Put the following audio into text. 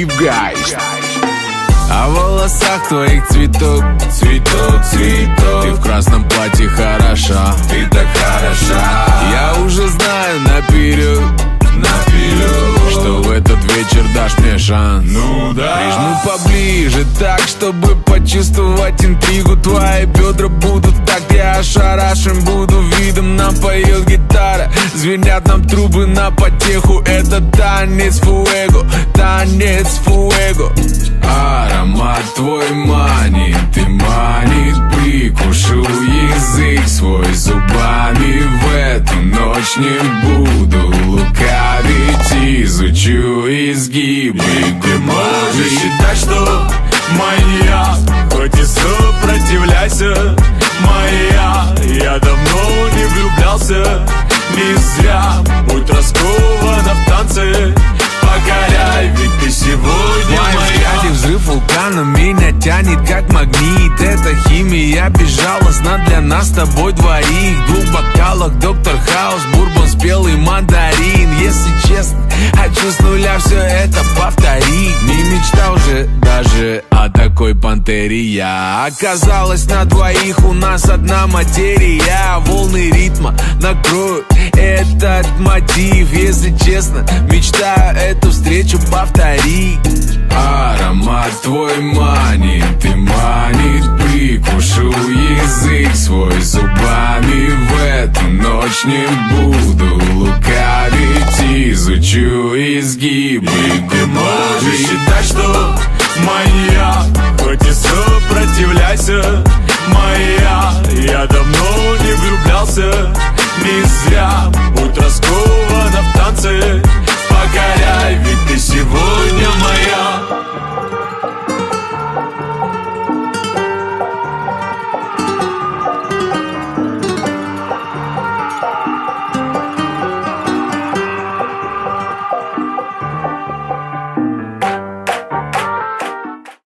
Гайвгайст. А в волосах твоих цветок, цветок, цветок. Ты в красном платье хороша, ты так хороша. Я уже знаю наперед, что в этот вечер дашь мне шанс. Ну да. Прижму поближе так, чтобы почувствовать интригу. Твои бедра будут так, я ошарашен буду видом. Нам поет гитара, звенят нам трубы на потеху. Это танец фуэго, танец фуэго. Аромат твой манит, ты манит. Прикушу язык свой зубами. В эту ночь не буду лукавить, изучу изгибы. Ты можешь считать, что моя, хоть и сопротивляйся, моя. Я давно не влюблялся, не зря. Будь раскована в танце, покоряй, ведь ты сегодня моя. Взрыв вулкана меня тянет как магнит. Это химия безжалостна для нас с тобой двоих. В двух бокалах Доктор Хаус, бурбон, спелый мандарин. Если честно, хочу с нуля все это повторить. Не мечтал же даже о такой пантере я. Оказалось, на двоих у нас одна материя. Волны ритма накроют этот мотив. Если честно, мечтаю эту встречу повторить. Аромат твой манит, ты манит. Прикушу язык свой зубами. В эту ночь не буду лукавить, изучу изгибы. Ты можешь считать, что